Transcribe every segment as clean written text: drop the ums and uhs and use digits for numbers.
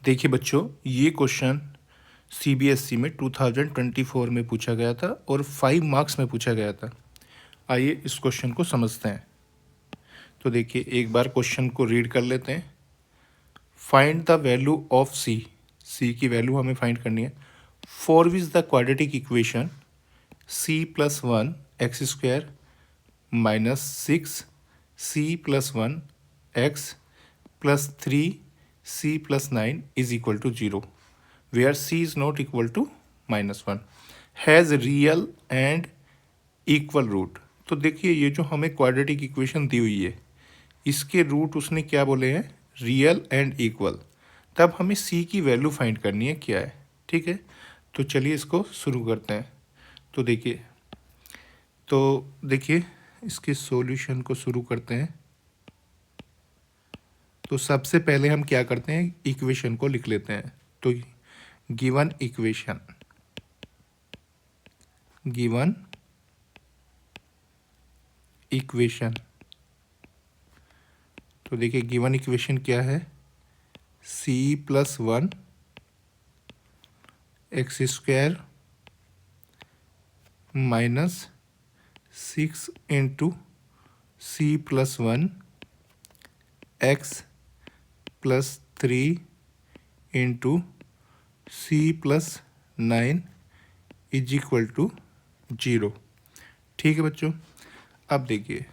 देखिए बच्चों, ये क्वेश्चन सीबीएसई में 2024 में पूछा गया था और 5 मार्क्स में पूछा गया था। आइए इस क्वेश्चन को समझते हैं। तो देखिए, एक बार क्वेश्चन को रीड कर लेते हैं। फाइंड द वैल्यू ऑफ सी। सी की वैल्यू हमें फाइंड करनी है। For which the quadratic equation C plus one x square minus six C plus one x plus three C plus nine is equal to zero, where c is not equal to -1 has real and equal root। तो देखिए, ये जो हमें quadratic equation दी हुई है, इसके root उसने क्या बोले हैं, रियल एंड इक्वल। तब हमें c की वैल्यू फाइंड करनी है क्या है। ठीक है, तो चलिए इसको शुरू करते हैं। तो देखिए इसके सॉल्यूशन को शुरू करते हैं। तो सबसे पहले हम क्या करते हैं, इक्वेशन को लिख लेते हैं। तो गिवन इक्वेशन तो देखिए गिवन इक्वेशन क्या है, c plus one x square minus six into c plus one x plus three into c plus nine is equal to zero. ठीक है बच्चों, अब देखिए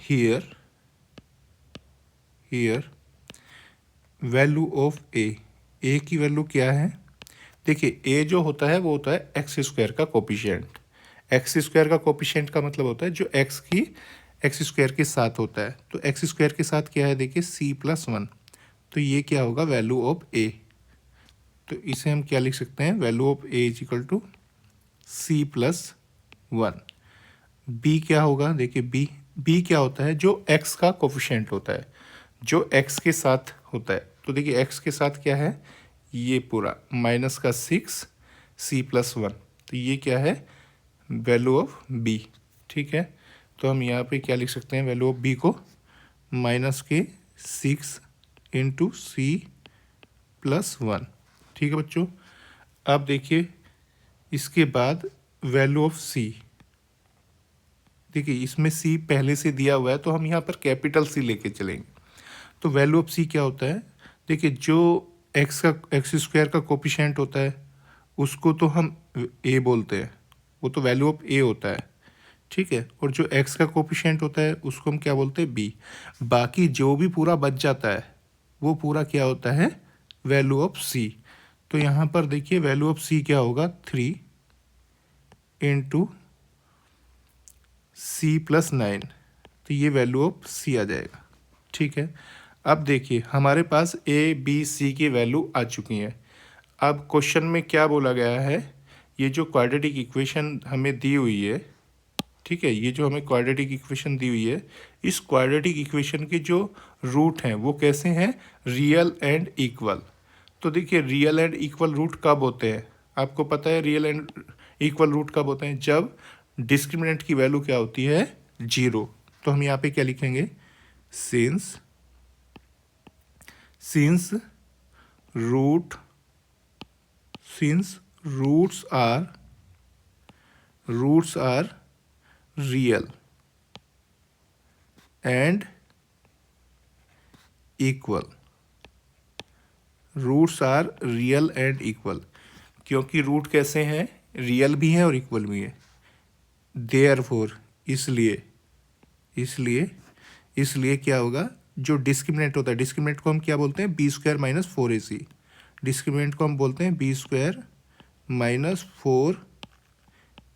हियर वैल्यू ऑफ ए की वैल्यू क्या है। देखिए ए जो होता है वो होता है एक्स स्क्वायर का कोपिशेंट। एक्स स्क्वायर का कोपिशेंट का मतलब होता है जो एक्स स्क्वायर के साथ होता है। तो एक्स स्क्वायर के साथ क्या है, देखिए सी प्लस वन। तो ये क्या होगा, वैल्यू ऑफ ए। तो इसे हम क्या लिख सकते हैं, value of a is equal to c plus one. B क्या होगा, देखिए बी क्या होता है, जो एक्स का कोफिशिएंट होता है, जो एक्स के साथ होता है। तो देखिए एक्स के साथ क्या है, ये पूरा माइनस का सिक्स सी प्लस वन। तो ये क्या है, वैल्यू ऑफ बी। ठीक है, तो हम यहाँ पे क्या लिख सकते हैं, वैल्यू ऑफ बी को माइनस के six into c plus one. ठीक है बच्चों, अब देखिए इसके बाद वैल्यू ऑफ सी। देखिए इसमें सी पहले से दिया हुआ है तो हम यहाँ पर कैपिटल सी लेके चलेंगे। तो वैल्यू ऑफ सी क्या होता है, देखिए जो एक्स स्क्वायर का कोपिशेंट होता है उसको तो हम ए बोलते हैं, वो तो वैल्यू ऑफ ए होता है। ठीक है, और जो एक्स का कोपिशेंट होता है उसको हम क्या बोलते हैं, बी। बाकी जो भी पूरा बच जाता है वो पूरा क्या होता है, वैल्यू ऑफ सी। तो यहाँ पर देखिए वैल्यू ऑफ सी क्या होगा, three into c plus nine. तो ये वैल्यू ऑफ सी आ जाएगा। ठीक है, अब देखिए हमारे पास ए बी सी की वैल्यू आ चुकी है। अब क्वेश्चन में क्या बोला गया है, ये जो क्वाड्रेटिक इक्वेशन हमें दी हुई है, ठीक है, ये जो हमें क्वाड्रेटिक इक्वेशन दी हुई है, इस क्वाड्रेटिक इक्वेशन के जो रूट हैं वो कैसे हैं, रियल एंड इक्वल। तो देखिए रियल एंड इक्वल रूट कब होते हैं, आपको पता है रियल एंड इक्वल रूट कब होते हैं, जब डिस्क्रिमिनेंट की वैल्यू क्या होती है, जीरो। तो हम यहाँ पे क्या लिखेंगे, since roots are real and equal. Roots are real and equal, क्योंकि रूट कैसे हैं, रियल भी हैं और इक्वल भी हैं। देयरफॉर इसलिए क्या होगा, जो डिस्क्रिमिनेंट होता है, डिस्क्रिमिनेंट को हम क्या बोलते हैं, बी स्क्वायर माइनस फोर ए सी। डिस्क्रिमिनेंट को हम बोलते हैं बी स्क्वायर माइनस फोर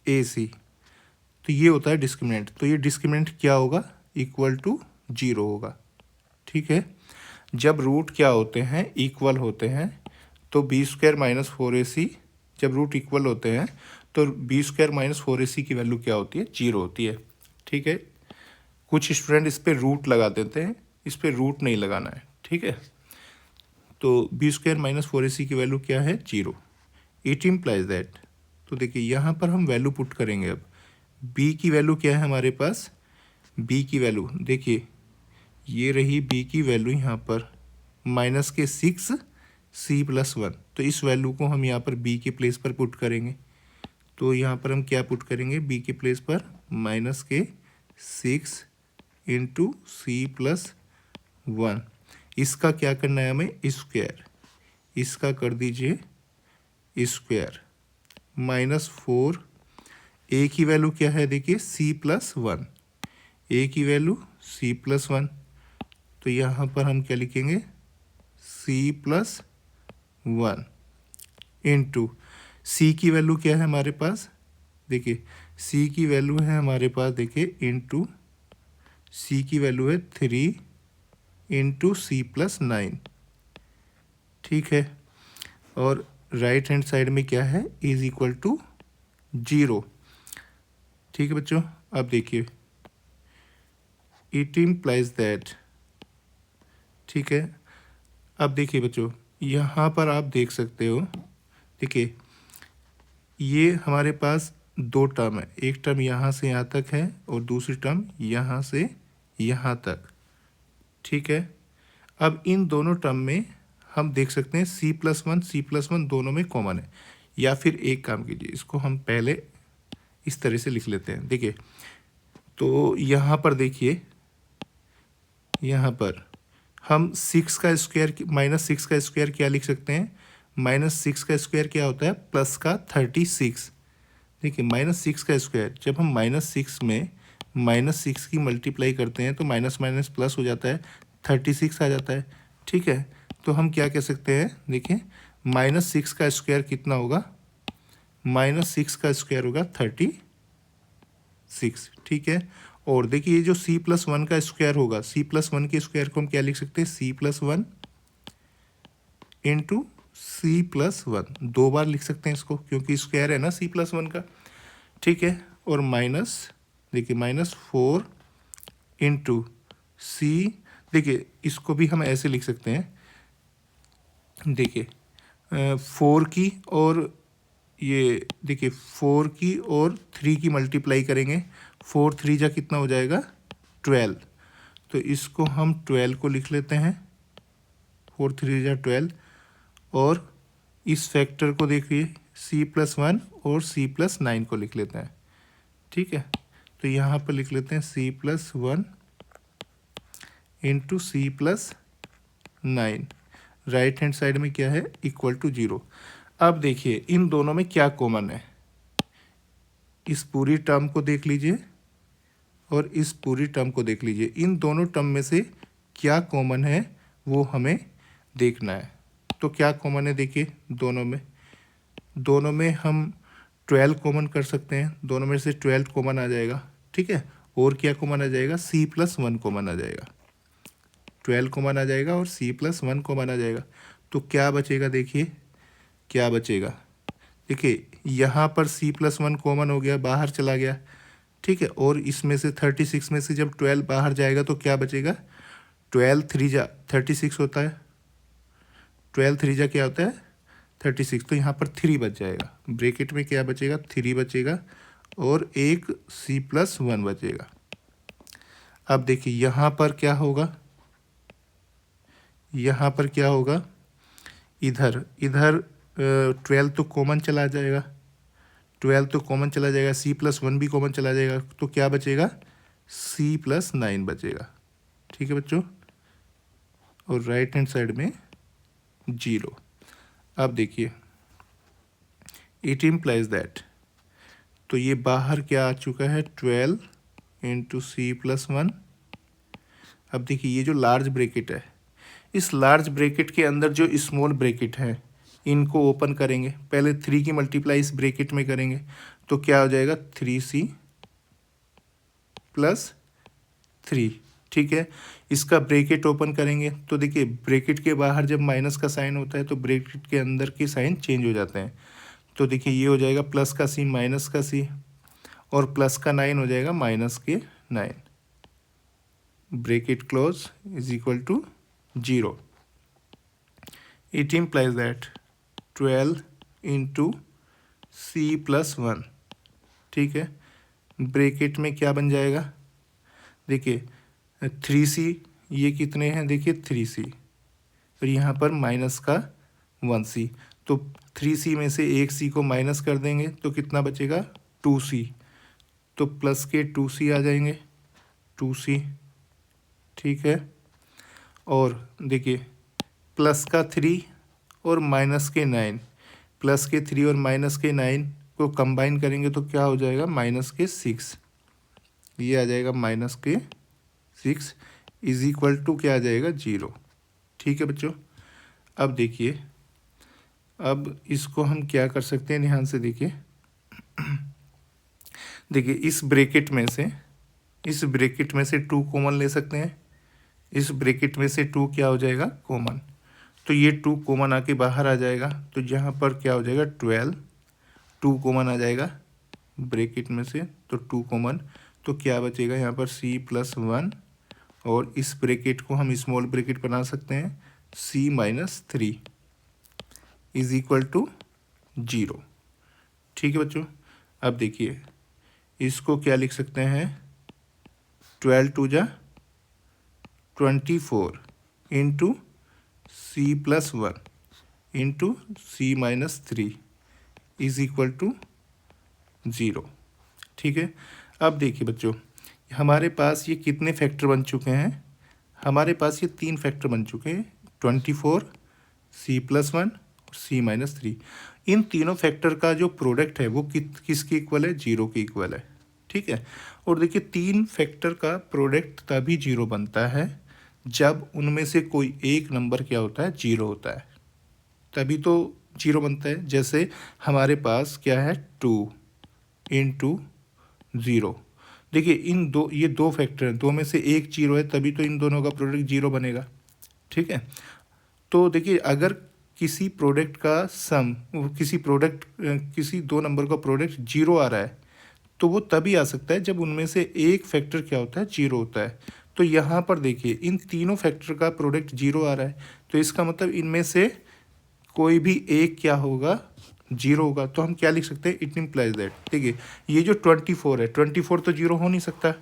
ए सी। तो ये होता है डिस्क्रिमिनेंट। तो ये डिस्क्रिमिनेंट क्या होगा, इक्वल टू जीरो होगा। ठीक है, जब रूट क्या होते हैं, इक्वल होते हैं, तो बी स्क्वायर माइनस फोर ए सी, जब रूट इक्वल होते हैं तो बी स्क्वायर माइनस फोर ए सी की वैल्यू क्या होती है, जीरो होती है। ठीक है, कुछ स्टूडेंट इस पर रूट लगा देते हैं, इस पर रूट नहीं लगाना है। ठीक है, तो बी स्क्वायर माइनस फोर ए सी की वैल्यू क्या है, जीरो। It implies that. तो देखिए यहाँ पर हम वैल्यू पुट करेंगे। अब बी की वैल्यू क्या है हमारे पास, बी की वैल्यू देखिए ये रही, बी की वैल्यू यहाँ पर माइनस के सिक्स c+1। तो इस वैल्यू को हम यहाँ पर b के प्लेस पर पुट करेंगे। तो यहाँ पर हम क्या पुट करेंगे, b के प्लेस पर -6 इंटू c+1। इसका क्या करना है हमें, स्क्वायर। इसका कर दीजिए स्क्वायर। -4, ए की वैल्यू क्या है देखिए c+1, ए की वैल्यू c+1। तो यहाँ पर हम क्या लिखेंगे, c+1 इंटू सी की वैल्यू क्या है हमारे पास, देखिए सी की वैल्यू है हमारे पास, देखिए इंटू सी की वैल्यू है 3 इंटू c+9। ठीक है, और राइट हैंड साइड में क्या है, इज इक्वल टू 0। ठीक है बच्चों, अब देखिए इट इम्प्लाइज दैट। ठीक है, अब देखिए बच्चों यहाँ पर आप देख सकते हो, देखिए ये हमारे पास दो टर्म है, एक टर्म यहाँ से यहाँ तक है और दूसरी टर्म यहाँ से यहाँ तक। ठीक है, अब इन दोनों टर्म में हम देख सकते हैं c+1 दोनों में कॉमन है। या फिर एक काम कीजिए, इसको हम पहले इस तरह से लिख लेते हैं। देखिए तो यहाँ पर देखिए, यहाँ पर हम 6 का स्क्वायर -6 का स्क्वायर क्या लिख सकते हैं, -6 का स्क्वायर क्या होता है, प्लस का 36। देखिए -6 का स्क्वायर, जब हम -6 में -6 की मल्टीप्लाई करते हैं तो माइनस माइनस प्लस हो जाता है, 36 आ जाता है। ठीक है, तो हम क्या कह सकते हैं, देखिए -6 का स्क्वायर कितना होगा, -6 का स्क्वायर होगा 36। ठीक है, और देखिए ये जो c+1 का स्क्वायर होगा, c+1 के स्क्वायर को हम क्या लिख सकते हैं, c+1 इंटू c+1, 2 बार लिख सकते हैं इसको क्योंकि स्क्वायर है ना c+1 का। ठीक है, और माइनस, देखिए -4 इंटू सी, देखिए इसको भी हम ऐसे लिख सकते हैं, देखिए 4 की और ये देखिए 4 की और 3 की मल्टीप्लाई करेंगे, 4 3 जा कितना हो जाएगा 12। तो इसको हम 12 को लिख लेते हैं, 4 3 जा 12। और इस फैक्टर को देखिए c+1 और c+9 को लिख लेते हैं। ठीक है, तो यहाँ पर लिख लेते हैं c+1 into c+9। Right hand side में क्या है, इक्वल टू 0। अब देखिए इन दोनों में क्या कॉमन है, इस पूरी टर्म को देख लीजिए और इस पूरी टर्म को देख लीजिए, इन दोनों टर्म में से क्या कॉमन है वो हमें देखना है। तो क्या कॉमन है, देखिए दोनों में हम 12 कॉमन कर सकते हैं, दोनों में से 12 कॉमन आ जाएगा। ठीक है, और क्या कॉमन आ जाएगा, c+1 कॉमन आ जाएगा, 12 कॉमन आ जाएगा और c+1 कॉमन आ जाएगा। तो क्या बचेगा, देखिए क्या बचेगा, देखिए यहाँ पर c+1 कॉमन हो गया, बाहर चला गया। ठीक है, और इसमें से 36 में से जब 12 बाहर जाएगा तो क्या बचेगा, 12 3 जा 36 होता है, 12 3 जा क्या होता है 36। तो यहाँ पर 3 बच जाएगा, ब्रैकेट में क्या बचेगा, 3 बचेगा और एक c+1 बचेगा। अब देखिए यहाँ पर क्या होगा, यहाँ पर क्या होगा, इधर 12 तो कॉमन चला जाएगा, 12 तो कॉमन चला जाएगा, c+1 भी कॉमन चला जाएगा, तो क्या बचेगा, c+9 बचेगा। ठीक है बच्चों, और राइट हैंड साइड में 0। अब देखिए इट इम्प्लाइज दैट, तो ये बाहर क्या आ चुका है, 12 इंटू c+1। अब देखिए ये जो लार्ज ब्रैकेट है, इस लार्ज ब्रैकेट के अंदर जो स्मॉल ब्रैकेट है इनको ओपन करेंगे, पहले 3 की मल्टीप्लाई इस ब्रैकेट में करेंगे तो क्या हो जाएगा 3c + 3। ठीक है, इसका ब्रैकेट ओपन करेंगे तो देखिए ब्रैकेट के बाहर जब माइनस का साइन होता है तो ब्रैकेट के अंदर के साइन चेंज हो जाते हैं। तो देखिए ये हो जाएगा प्लस का c माइनस का c, और प्लस का 9 हो जाएगा माइनस के 9, bracket close is equal to 0। It implies that 12 into c+1। ठीक है, ब्रैकेट में क्या बन जाएगा, देखिए 3c, ये कितने हैं, देखिए 3c, और यहाँ पर माइनस का 1c। तो 3c में से एक c को माइनस कर देंगे तो कितना बचेगा 2c। तो प्लस के 2c आ जाएंगे 2c, ठीक है। और देखिए प्लस का 3 और माइनस के 9, प्लस के 3 और माइनस के 9 को कंबाइन करेंगे तो क्या हो जाएगा माइनस के 6। ये आ जाएगा माइनस के 6 इज इक्वल टू क्या आ जाएगा 0, ठीक है बच्चों। अब देखिए, अब इसको हम क्या कर सकते हैं, ध्यान से देखिए। देखिए इस ब्रैकेट में से 2 कॉमन ले सकते हैं। इस ब्रैकेट में से 2 क्या हो जाएगा कॉमन, तो ये 2 कॉमन आके बाहर आ जाएगा। तो यहाँ पर क्या हो जाएगा 12, 2 कॉमन आ जाएगा ब्रैकेट में से, तो 2 कॉमन, तो क्या बचेगा यहाँ पर c+1, और इस ब्रैकेट को हम स्मॉल ब्रैकेट बना सकते हैं c-3 इज इक्वल टू 0, ठीक है बच्चों। अब देखिए इसको क्या लिख सकते हैं, 12 2 जा 24 into c+1 into c-3 is equal to 0, ठीक है। अब देखिए बच्चों, हमारे पास ये कितने फैक्टर बन चुके हैं, हमारे पास ये 3 फैक्टर बन चुके हैं, 24, c+1 और c-3। इन तीनों फैक्टर का जो प्रोडक्ट है वो किसके इक्वल है, 0 के इक्वल है, ठीक है। और देखिए 3 फैक्टर का प्रोडक्ट तभी 0 बनता है जब उनमें से कोई एक नंबर क्या होता है 0 होता है, तभी तो 0 बनता है। जैसे हमारे पास क्या है 2 इंटू 0, देखिए ये दो फैक्टर हैं, 2 में से एक 0 है, तभी तो इन दोनों का प्रोडक्ट 0 बनेगा, ठीक है। तो देखिए अगर किसी प्रोडक्ट का सम, किसी 2 नंबर का प्रोडक्ट 0 आ रहा है तो वो तभी आ सकता है जब उनमें से एक फैक्टर क्या होता है 0 होता है। तो यहाँ पर देखिए इन तीनों फैक्टर का प्रोडक्ट 0 आ रहा है, तो इसका मतलब इनमें से कोई भी एक क्या होगा 0 होगा। तो हम क्या लिख सकते हैं, इट इम्प्लाइज दैट, देखिए ये जो 24 है, 24 तो 0 हो नहीं सकता,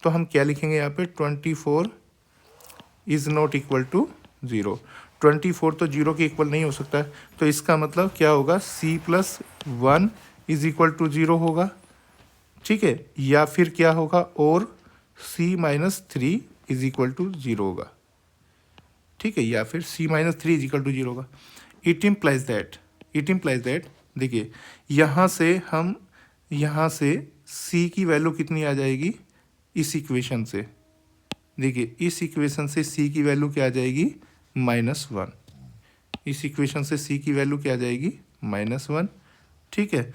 तो हम क्या लिखेंगे यहाँ पे 24 इज़ नॉट इक्वल टू 0। 24 तो 0 के इक्वल नहीं हो सकता, तो इसका मतलब क्या होगा c+1 इज इक्वल टू 0 होगा, ठीक है। या फिर क्या होगा, और c-3 इज इक्वल टू 0 होगा, ठीक है, या फिर c-3 इज इक्वल टू 0 होगा। इट इम्प्लाइज दैट, देखिए यहाँ से c की वैल्यू कितनी आ जाएगी, इस इक्वेशन से, देखिए इस इक्वेशन से c की वैल्यू क्या आ जाएगी -1, इस इक्वेशन से c की वैल्यू क्या आ जाएगी -1, ठीक है।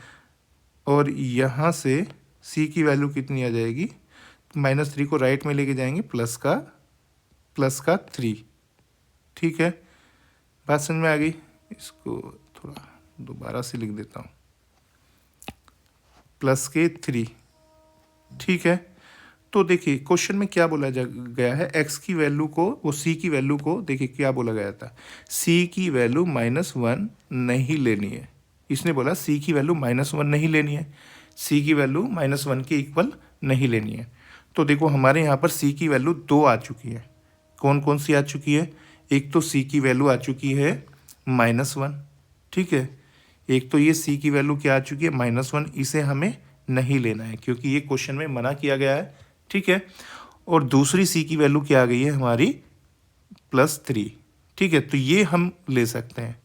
और यहाँ से c की वैल्यू कितनी आ जाएगी, -3 को राइट में लेके जाएंगे, प्लस का 3, ठीक है। बात समझ में आ गई, इसको थोड़ा दोबारा से लिख देता हूँ, प्लस के 3, ठीक है। तो देखिए क्वेश्चन में क्या बोला गया है, x की वैल्यू को, वो c की वैल्यू को, देखिए क्या बोला गया था, c की वैल्यू -1 नहीं लेनी है। इसने बोला c की वैल्यू -1 नहीं लेनी है, c की वैल्यू -1 के इक्वल नहीं लेनी है। तो देखो हमारे यहाँ पर c की वैल्यू 2 आ चुकी है, कौन कौन सी आ चुकी है, एक तो c की वैल्यू आ चुकी है -1, ठीक है। एक तो ये c की वैल्यू क्या आ चुकी है -1, इसे हमें नहीं लेना है क्योंकि ये क्वेश्चन में मना किया गया है, ठीक है। और दूसरी c की वैल्यू क्या आ गई है हमारी +3, ठीक है, तो ये हम ले सकते हैं,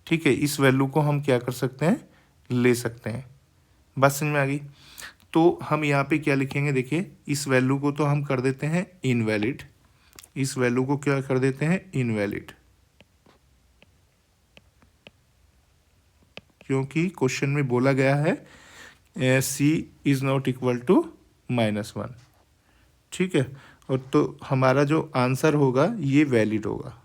ठीक है। इस वैल्यू को हम क्या कर सकते हैं, ले सकते हैं। बात समझ में आ गई। तो हम यहाँ पे क्या लिखेंगे, देखिए इस वैल्यू को तो हम कर देते हैं इनवैलिड, इस वैल्यू को क्या कर देते हैं इनवैलिड, क्योंकि क्वेश्चन में बोला गया है c is not equal to -1, ठीक है। और तो हमारा जो आंसर होगा ये वैलिड होगा,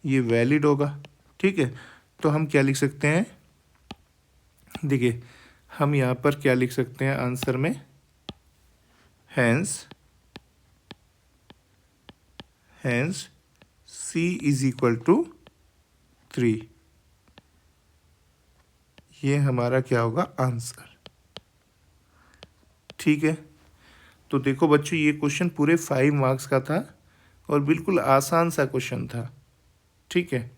ये वैलिड होगा, ठीक है। तो हम क्या लिख सकते हैं, देखिए हम यहाँ पर क्या लिख सकते हैं आंसर में, hence c is equal to 3, ये हमारा क्या होगा आंसर, ठीक है। तो देखो बच्चों ये क्वेश्चन पूरे 5 मार्क्स का था और बिल्कुल आसान सा क्वेश्चन था, ठीक है।